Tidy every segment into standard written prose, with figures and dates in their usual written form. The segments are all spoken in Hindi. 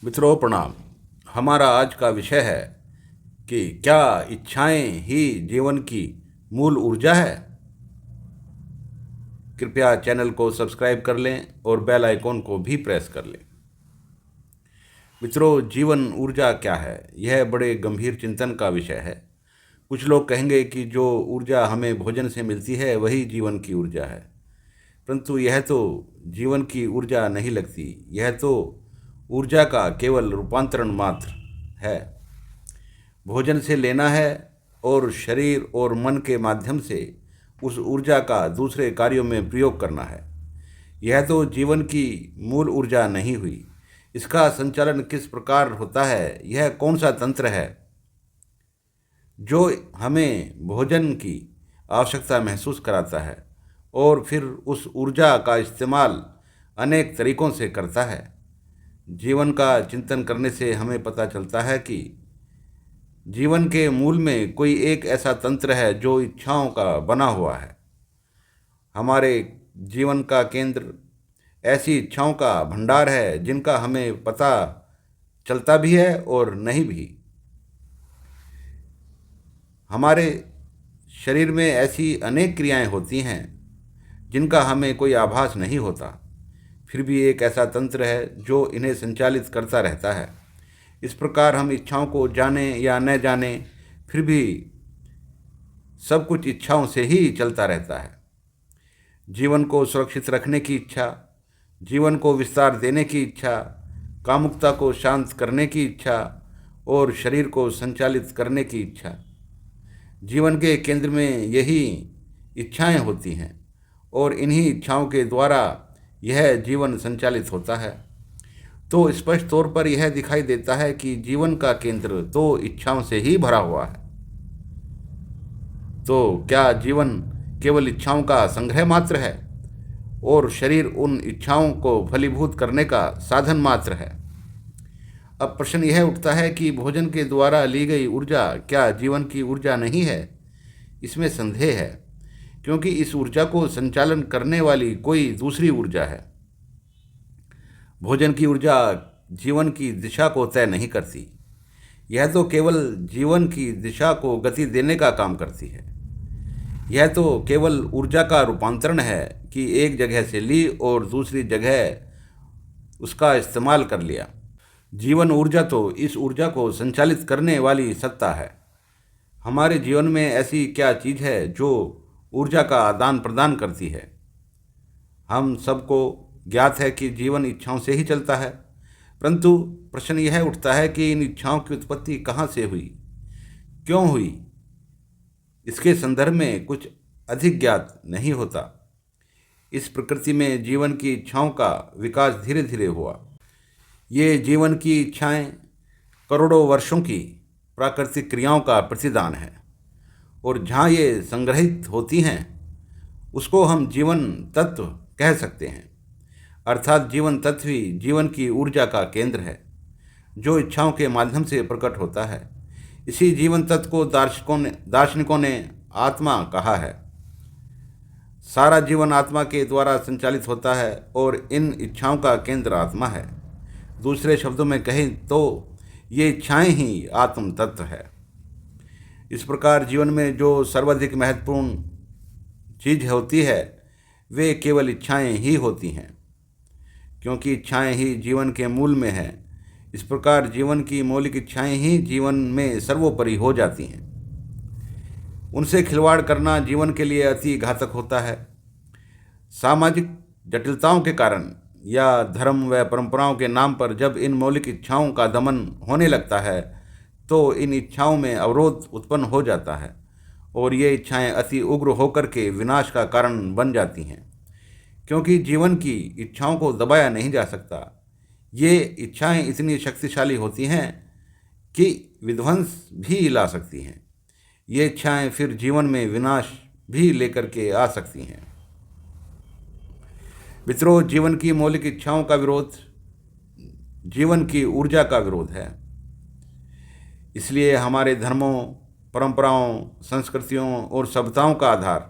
मित्रों प्रणाम। हमारा आज का विषय है कि क्या इच्छाएं ही जीवन की मूल ऊर्जा है। कृपया चैनल को सब्सक्राइब कर लें और बेल आइकॉन को भी प्रेस कर लें। मित्रों, जीवन ऊर्जा क्या है? यह बड़े गंभीर चिंतन का विषय है। कुछ लोग कहेंगे कि जो ऊर्जा हमें भोजन से मिलती है वही जीवन की ऊर्जा है, परंतु यह तो जीवन की ऊर्जा नहीं लगती। यह तो ऊर्जा का केवल रूपांतरण मात्र है। भोजन से लेना है और शरीर और मन के माध्यम से उस ऊर्जा का दूसरे कार्यों में प्रयोग करना है। यह तो जीवन की मूल ऊर्जा नहीं हुई। इसका संचालन किस प्रकार होता है? यह कौन सा तंत्र है जो हमें भोजन की आवश्यकता महसूस कराता है और फिर उस ऊर्जा का इस्तेमाल अनेक तरीकों से करता है? जीवन का चिंतन करने से हमें पता चलता है कि जीवन के मूल में कोई एक ऐसा तंत्र है जो इच्छाओं का बना हुआ है। हमारे जीवन का केंद्र ऐसी इच्छाओं का भंडार है जिनका हमें पता चलता भी है और नहीं भी। हमारे शरीर में ऐसी अनेक क्रियाएं होती हैं जिनका हमें कोई आभास नहीं होता, फिर भी एक ऐसा तंत्र है जो इन्हें संचालित करता रहता है। इस प्रकार हम इच्छाओं को जाने या न जाने, फिर भी सब कुछ इच्छाओं से ही चलता रहता है। जीवन को सुरक्षित रखने की इच्छा, जीवन को विस्तार देने की इच्छा, कामुकता को शांत करने की इच्छा और शरीर को संचालित करने की इच्छा, जीवन के केंद्र में यही इच्छाएं होती हैं और इन्हीं इच्छाओं के द्वारा यह जीवन संचालित होता है। तो स्पष्ट तौर पर यह दिखाई देता है कि जीवन का केंद्र तो इच्छाओं से ही भरा हुआ है। तो क्या जीवन केवल इच्छाओं का संग्रह मात्र है और शरीर उन इच्छाओं को फलीभूत करने का साधन मात्र है? अब प्रश्न यह उठता है कि भोजन के द्वारा ली गई ऊर्जा क्या जीवन की ऊर्जा नहीं है? इसमें संदेह है, क्योंकि इस ऊर्जा को संचालन करने वाली कोई दूसरी ऊर्जा है। भोजन की ऊर्जा जीवन की दिशा को तय नहीं करती। यह तो केवल जीवन की दिशा को गति देने का काम करती है। यह तो केवल ऊर्जा का रूपांतरण है कि एक जगह से ली और दूसरी जगह उसका इस्तेमाल कर लिया। जीवन ऊर्जा तो इस ऊर्जा को संचालित करने वाली सत्ता है। हमारे जीवन में ऐसी क्या चीज़ है जो ऊर्जा का आदान प्रदान करती है? हम सबको ज्ञात है कि जीवन इच्छाओं से ही चलता है, परंतु प्रश्न यह उठता है कि इन इच्छाओं की उत्पत्ति कहाँ से हुई, क्यों हुई? इसके संदर्भ में कुछ अधिक ज्ञात नहीं होता। इस प्रकृति में जीवन की इच्छाओं का विकास धीरे धीरे हुआ। ये जीवन की इच्छाएं करोड़ों वर्षों की प्राकृतिक क्रियाओं का प्रतिदान है और जहाँ ये संग्रहित होती हैं उसको हम जीवन तत्व कह सकते हैं। अर्थात जीवन तत्व ही जीवन की ऊर्जा का केंद्र है जो इच्छाओं के माध्यम से प्रकट होता है। इसी जीवन तत्व को दार्शनिकों ने आत्मा कहा है। सारा जीवन आत्मा के द्वारा संचालित होता है और इन इच्छाओं का केंद्र आत्मा है। दूसरे शब्दों में कहें तो ये इच्छाएं ही आत्म तत्व है। इस प्रकार जीवन में जो सर्वाधिक महत्वपूर्ण चीज़ होती है वे केवल इच्छाएं ही होती हैं, क्योंकि इच्छाएं ही जीवन के मूल में हैं। इस प्रकार जीवन की मौलिक इच्छाएं ही जीवन में सर्वोपरि हो जाती हैं। उनसे खिलवाड़ करना जीवन के लिए अति घातक होता है। सामाजिक जटिलताओं के कारण या धर्म व परंपराओं के नाम पर जब इन मौलिक इच्छाओं का दमन होने लगता है तो इन इच्छाओं में अवरोध उत्पन्न हो जाता है और ये इच्छाएं अति उग्र होकर के विनाश का कारण बन जाती हैं, क्योंकि जीवन की इच्छाओं को दबाया नहीं जा सकता। ये इच्छाएं इतनी शक्तिशाली होती हैं कि विध्वंस भी ला सकती हैं। ये इच्छाएं फिर जीवन में विनाश भी लेकर के आ सकती हैं। मित्रों, जीवन की मौलिक इच्छाओं का विरोध जीवन की ऊर्जा का विरोध है। इसलिए हमारे धर्मों, परंपराओं, संस्कृतियों और सभ्यताओं का आधार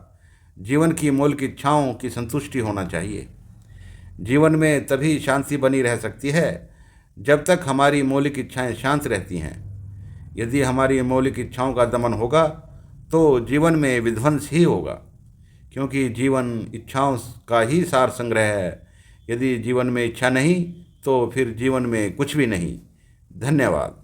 जीवन की मौलिक इच्छाओं की संतुष्टि होना चाहिए। जीवन में तभी शांति बनी रह सकती है जब तक हमारी मौलिक इच्छाएं शांत रहती हैं। यदि हमारी मौलिक इच्छाओं का दमन होगा तो जीवन में विध्वंस ही होगा, क्योंकि जीवन इच्छाओं का ही सार संग्रह है। यदि जीवन में इच्छा नहीं तो फिर जीवन में कुछ भी नहीं। धन्यवाद।